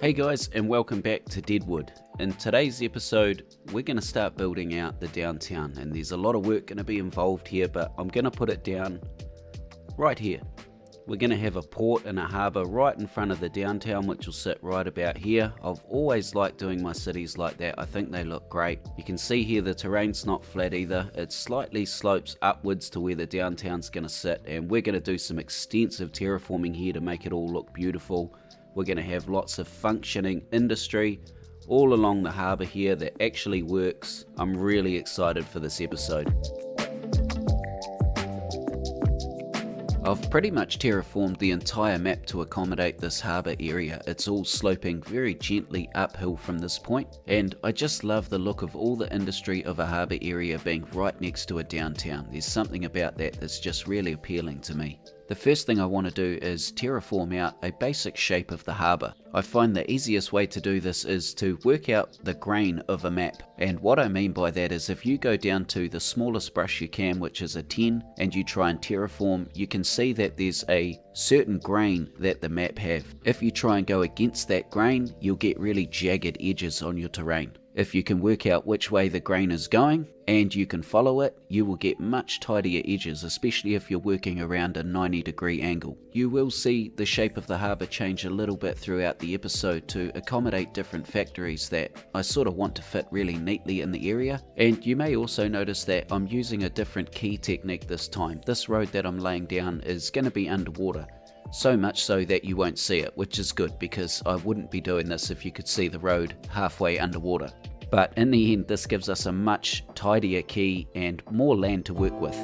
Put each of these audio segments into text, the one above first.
Hey guys, and welcome back to Deadwood. In today's episode, we're going to start building out the downtown, and there's a lot of work going to be involved here, but I'm going to put it down right here. We're going to have a port and a harbour right in front of the downtown, which will sit right about here. I've always liked doing my cities like that. I think they look great. You can see here the terrain's not flat either. It slightly slopes upwards to where the downtown's going to sit, and we're going to do some extensive terraforming here to make it all look beautiful. We're going to have lots of functioning industry all along the harbour here that actually works. I'm really excited for this episode. I've pretty much terraformed the entire map to accommodate this harbour area. It's all sloping very gently uphill from this point, and I just love the look of all the industry of a harbour area being right next to a downtown. There's something about that that's just really appealing to me. The first thing I want to do is terraform out a basic shape of the harbour. I find the easiest way to do this is to work out the grain of a map, and what I mean by that is if you go down to the smallest brush you can, which is a 10, and you try and terraform, you can see that there's a certain grain that the map have. If you try and go against that grain, you'll get really jagged edges on your terrain. If you can work out which way the grain is going and you can follow it, you will get much tidier edges, especially if you're working around a 90-degree angle. You will see the shape of the harbour change a little bit throughout the episode to accommodate different factories that I sort of want to fit really neatly in the area. And you may also notice that I'm using a different key technique this time. This road that I'm laying down is going to be underwater. So much so that you won't see it, which is good because I wouldn't be doing this if you could see the road halfway underwater. But in the end, this gives us a much tidier key and more land to work with.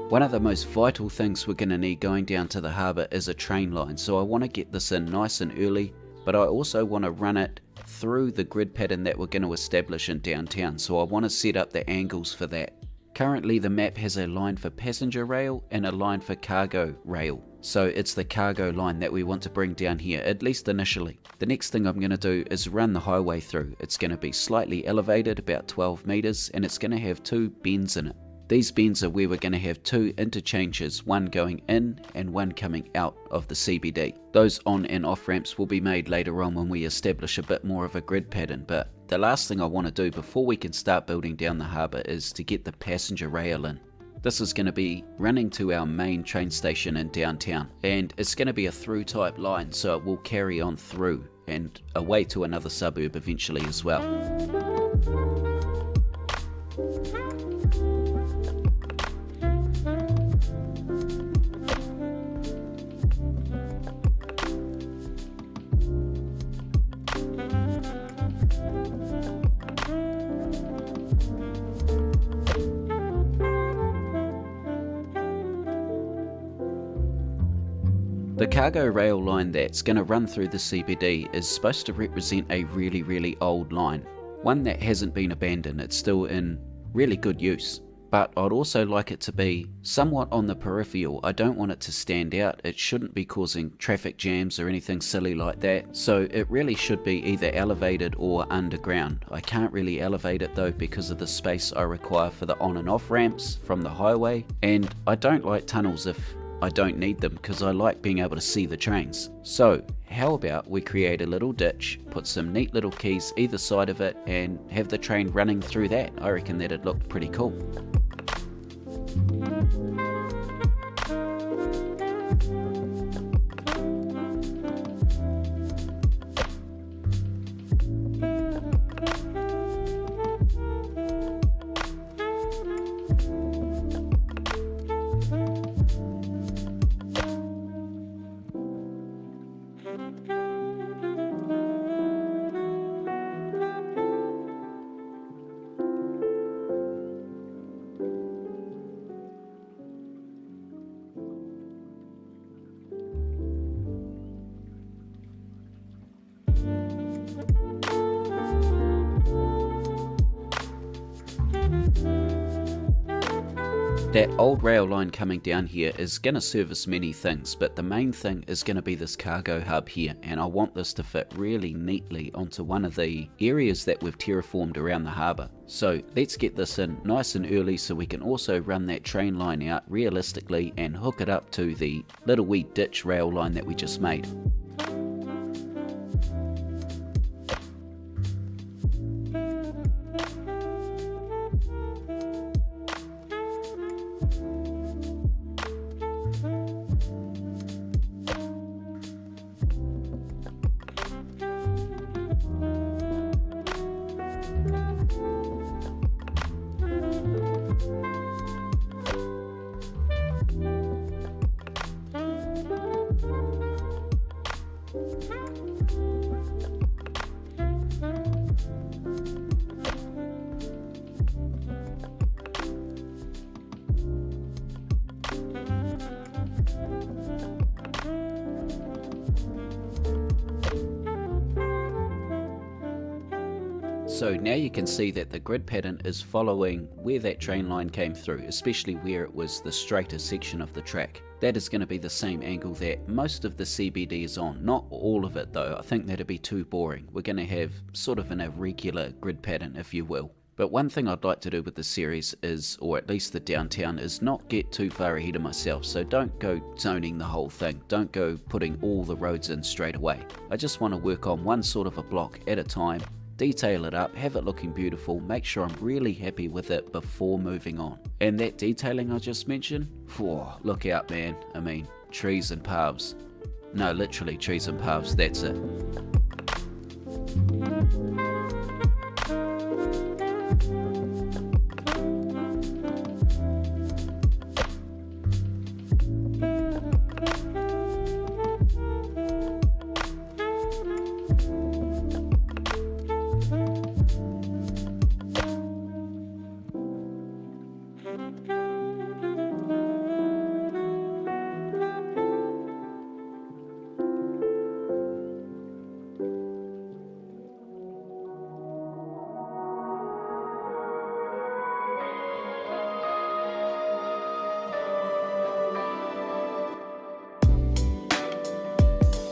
One of the most vital things we're going to need going down to the harbour is a train line, so I want to get this in nice and early, but I also want to run it through the grid pattern that we're going to establish in downtown, so I want to set up the angles for that. Currently the map has a line for passenger rail and a line for cargo rail, so it's the cargo line that we want to bring down here, at least initially. The next thing I'm going to do is run the highway through. It's going to be slightly elevated, about 12 meters, and it's going to have two bends in it. These bends are where we're going to have two interchanges, one going in and one coming out of the CBD. Those on and off ramps will be made later on when we establish a bit more of a grid pattern, but the last thing I want to do before we can start building down the harbour is to get the passenger rail in. This is going to be running to our main train station in downtown, and it's going to be a through type line, so it will carry on through and away to another suburb eventually as well. The cargo rail line that's going to run through the CBD is supposed to represent a really old line. One that hasn't been abandoned, it's still in really good use. But I'd also like it to be somewhat on the peripheral. I don't want it to stand out. It shouldn't be causing traffic jams or anything silly like that. So it really should be either elevated or underground. I can't really elevate it though because of the space I require for the on and off ramps from the highway. And I don't like tunnels if I don't need them because I like being able to see the trains. So how about we create a little ditch, put some neat little quays either side of it, and have the train running through that? I reckon that'd look pretty cool. That old rail line coming down here is going to service many things, but the main thing is going to be this cargo hub here, and I want this to fit really neatly onto one of the areas that we've terraformed around the harbour. So let's get this in nice and early so we can also run that train line out realistically and hook it up to the little wee ditch rail line that we just made. So now you can see that the grid pattern is following where that train line came through, especially where it was the straighter section of the track. That is going to be the same angle that most of the CBD is on. Not all of it though, I think that'd be too boring. We're going to have sort of an irregular grid pattern, if you will. But one thing I'd like to do with this series is, or at least the downtown, is not get too far ahead of myself. So don't go zoning the whole thing. Don't go putting all the roads in straight away. I just want to work on one sort of a block at a time, detail it up, have it looking beautiful, make sure I'm really happy with it before moving on. And that detailing I just mentioned, look out man, I mean trees and paths. No, literally trees and paths, that's it.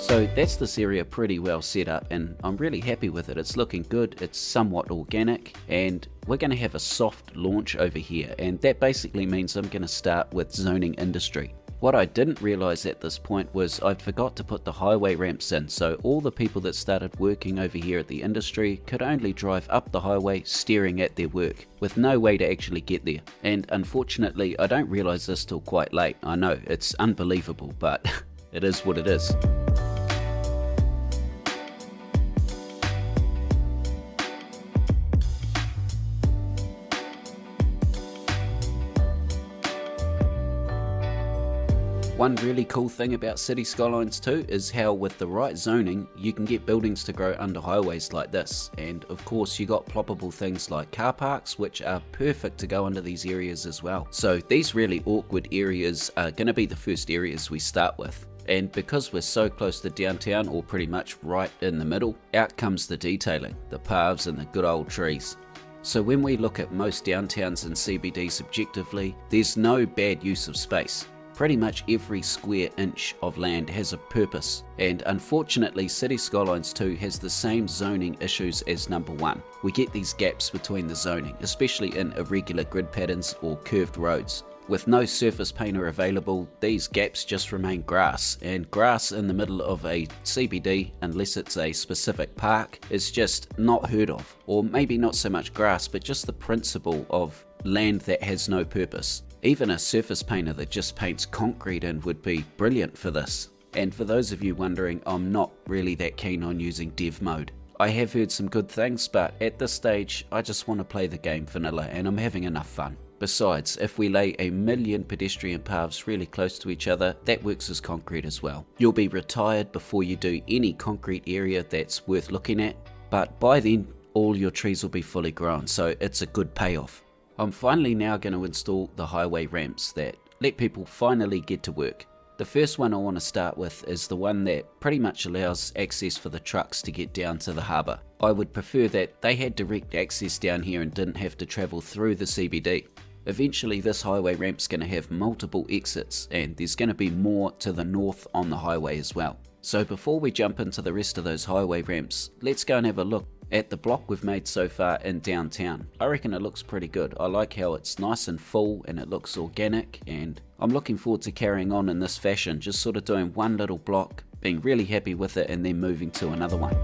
So that's this area pretty well set up, and I'm really happy with it. It's looking good, it's somewhat organic, and we're going to have a soft launch over here, and that basically means I'm going to start with zoning industry. What I didn't realise at this point was I forgot to put the highway ramps in, so all the people that started working over here at the industry could only drive up the highway staring at their work, with no way to actually get there. And unfortunately I don't realise this till quite late. I know, it's unbelievable, but it is what it is. One really cool thing about City Skylines too is how with the right zoning you can get buildings to grow under highways like this, and of course you got ploppable things like car parks which are perfect to go under these areas as well. So these really awkward areas are going to be the first areas we start with. And because we're so close to downtown, or pretty much right in the middle, out comes the detailing, the paths and the good old trees. So when we look at most downtowns and CBDs objectively, there's no bad use of space. Pretty much every square inch of land has a purpose, and unfortunately City Skylines 2 has the same zoning issues as number 1. We get these gaps between the zoning, especially in irregular grid patterns or curved roads. With no surface painter available, these gaps just remain grass, and grass in the middle of a CBD, unless it's a specific park, is just not heard of. Or maybe not so much grass, but just the principle of land that has no purpose. Even a surface painter that just paints concrete in would be brilliant for this. And for those of you wondering, I'm not really that keen on using dev mode. I have heard some good things, but at this stage I just want to play the game vanilla and I'm having enough fun. Besides, if we lay a million pedestrian paths really close to each other, that works as concrete as well. You'll be retired before you do any concrete area that's worth looking at, but by then all your trees will be fully grown, so it's a good payoff. I'm finally now going to install the highway ramps that let people finally get to work. The first one I want to start with is the one that pretty much allows access for the trucks to get down to the harbour. I would prefer that they had direct access down here and didn't have to travel through the CBD. Eventually this highway ramp's going to have multiple exits and there's going to be more to the north on the highway as well. So before we jump into the rest of those highway ramps, let's go and have a look at the block we've made so far in downtown. I reckon it looks pretty good. I like how it's nice and full and it looks organic, and I'm looking forward to carrying on in this fashion, just sort of doing one little block, being really happy with it and then moving to another one.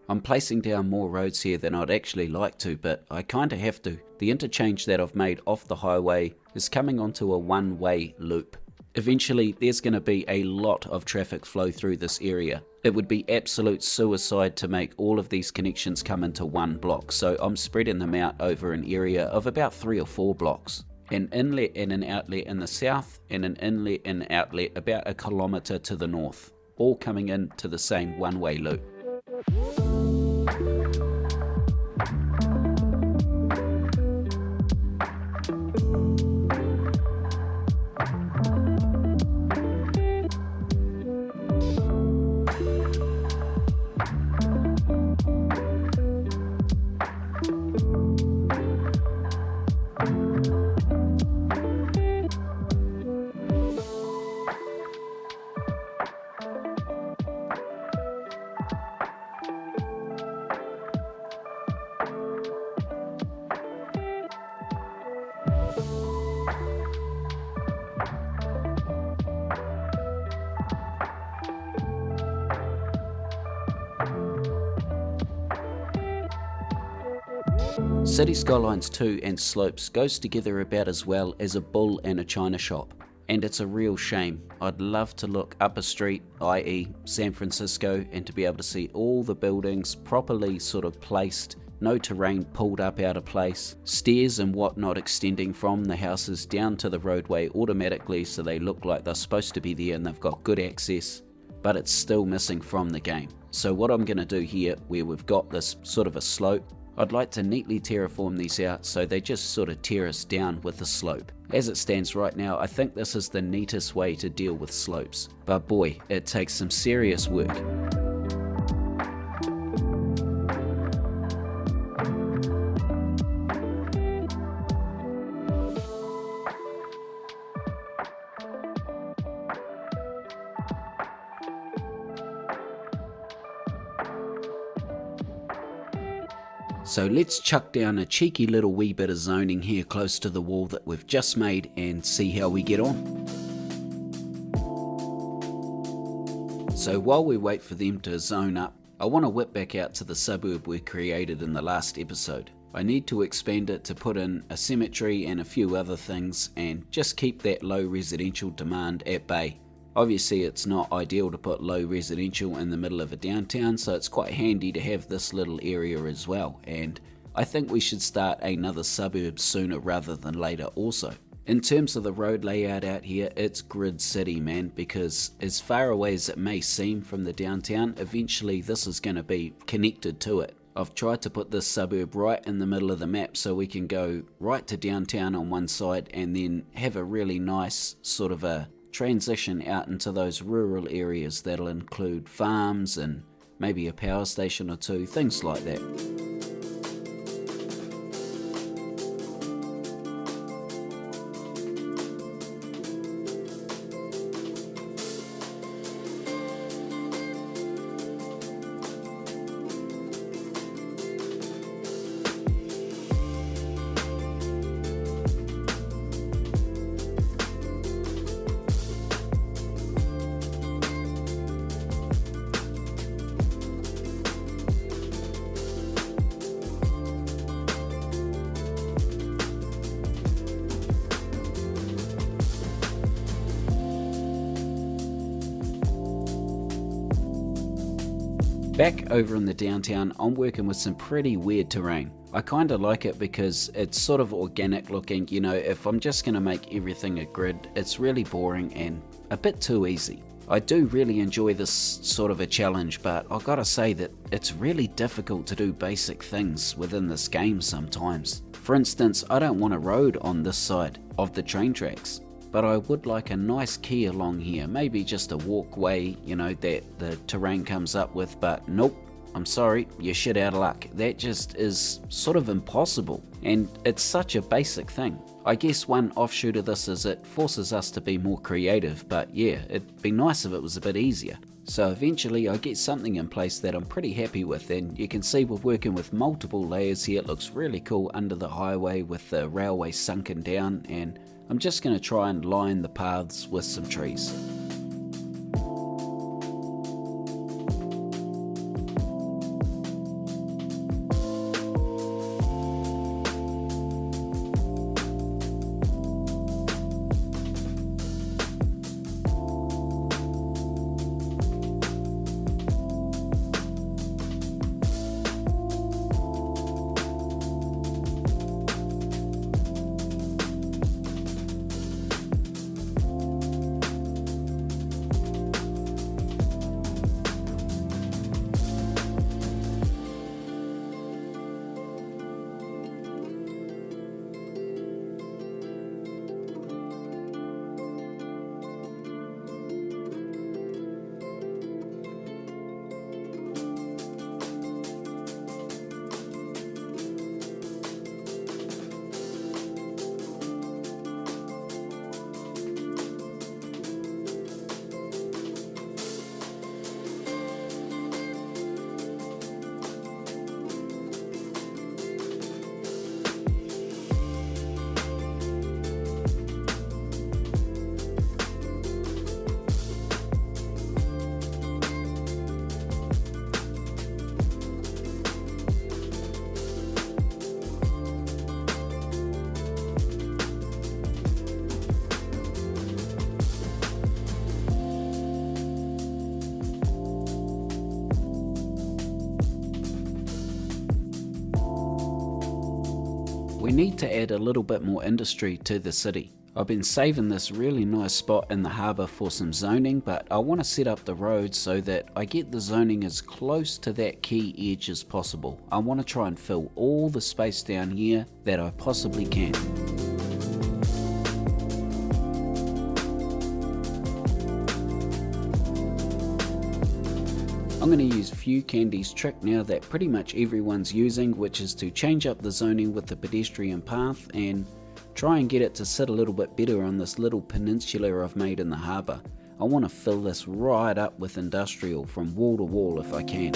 I'm placing down more roads here than I'd actually like to, but I kinda have to. The interchange that I've made off the highway is coming onto a one-way loop. Eventually there's going to be a lot of traffic flow through this area. It would be absolute suicide to make all of these connections come into one block, so I'm spreading them out over an area of about 3 or 4 blocks. An inlet and an outlet in the south, and an inlet and outlet about 1 kilometre to the north, all coming into the same one-way loop. City Skylines 2 and Slopes goes together about as well as a bull and a china shop, and it's a real shame. I'd love to look up a street, i.e. San Francisco, and to be able to see all the buildings properly sort of placed, no terrain pulled up out of place, stairs and whatnot extending from the houses down to the roadway automatically so they look like they're supposed to be there and they've got good access, but it's still missing from the game. So what I'm going to do here, where we've got this sort of a slope, I'd like to neatly terraform these out so they just sort of terrace down with the slope. As it stands right now, I think this is the neatest way to deal with slopes, but boy, it takes some serious work. So let's chuck down a cheeky little wee bit of zoning here close to the wall that we've just made and see how we get on. So while we wait for them to zone up, I want to whip back out to the suburb we created in the last episode. I need to expand it to put in a cemetery and a few other things and just keep that low residential demand at bay. Obviously it's not ideal to put low residential in the middle of a downtown, so it's quite handy to have this little area as well, and I think we should start another suburb sooner rather than later also. In terms of the road layout out here, it's grid city, man, because as far away as it may seem from the downtown, eventually this is going to be connected to it. I've tried to put this suburb right in the middle of the map so we can go right to downtown on one side and then have a really nice sort of a transition out into those rural areas that'll include farms and maybe a power station or two, things like that. Back over in the downtown, I'm working with some pretty weird terrain. I kinda like it because it's sort of organic looking. You know, if I'm just gonna make everything a grid, it's really boring and a bit too easy. I do really enjoy this sort of a challenge, but I've gotta say that it's really difficult to do basic things within this game sometimes. For instance, I don't want a road on this side of the train tracks, but I would like a nice quay along here, maybe just a walkway, you know, that the terrain comes up with, but nope, I'm sorry, you're shit out of luck. That just is sort of impossible, and it's such a basic thing. I guess one offshoot of this is it forces us to be more creative, but yeah, it'd be nice if it was a bit easier. So eventually I get something in place that I'm pretty happy with, and you can see we're working with multiple layers here. It looks really cool under the highway with the railway sunken down, and I'm just going to try and line the paths with some trees. We need to add a little bit more industry to the city. I've been saving this really nice spot in the harbour for some zoning, but I want to set up the road so that I get the zoning as close to that key edge as possible. I want to try and fill all the space down here that I possibly can. I'm going to use Few Candy's trick now that pretty much everyone's using, which is to change up the zoning with the pedestrian path and try and get it to sit a little bit better on this little peninsula I've made in the harbour. I want to fill this right up with industrial from wall to wall if I can.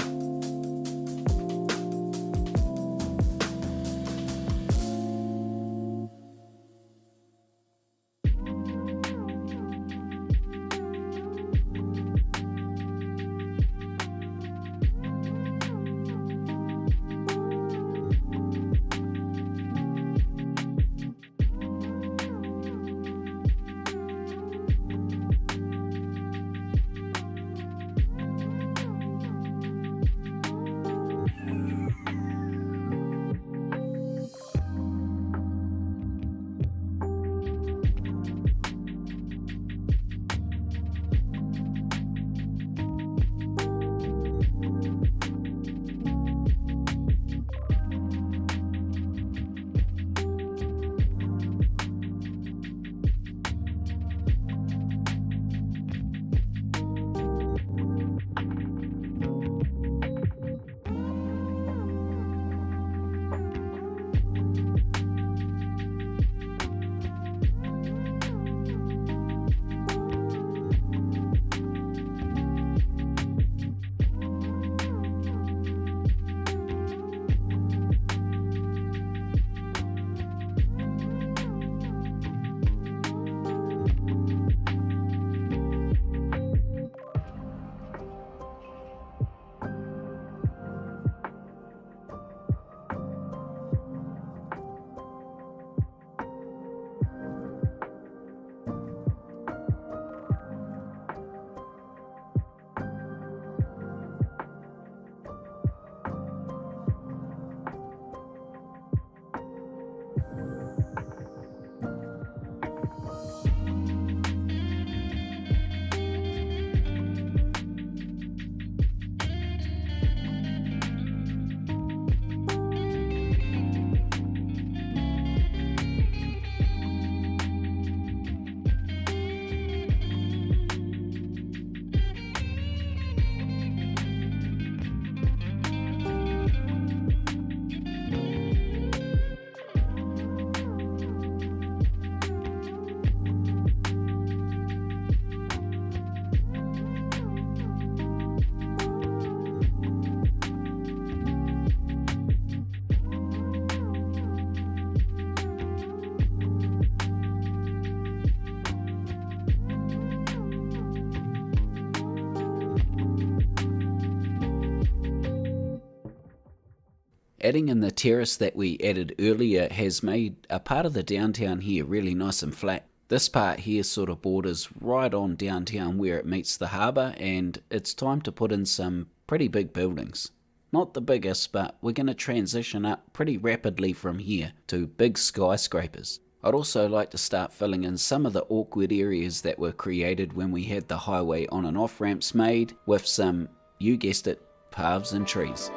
Adding in the terrace that we added earlier has made a part of the downtown here really nice and flat. This part here sort of borders right on downtown where it meets the harbour, and it's time to put in some pretty big buildings. Not the biggest, but we're going to transition up pretty rapidly from here to big skyscrapers. I'd also like to start filling in some of the awkward areas that were created when we had the highway on and off ramps made with some, you guessed it, paths and trees.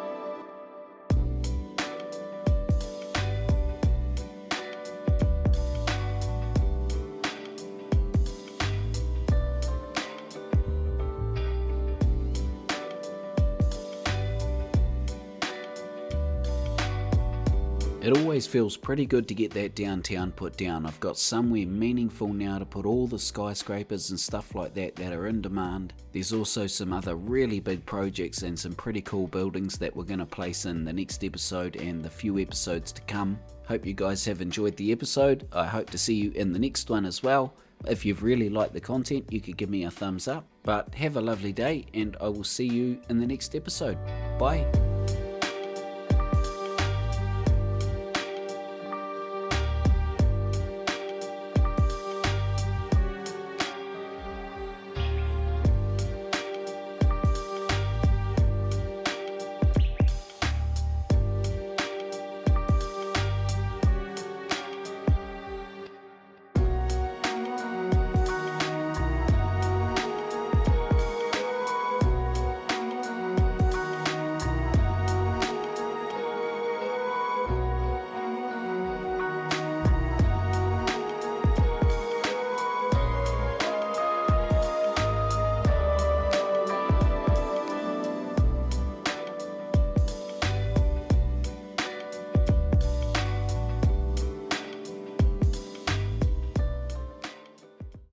It always feels pretty good to get that downtown put down. I've got somewhere meaningful now to put all the skyscrapers and stuff like that are in demand. There's also some other really big projects and some pretty cool buildings that we're going to place in the next episode and the few episodes to come. Hope you guys have enjoyed the episode. I hope to see you in the next one as well. If you've really liked the content, you could give me a thumbs up. But have a lovely day, and I will see you in the next episode. Bye.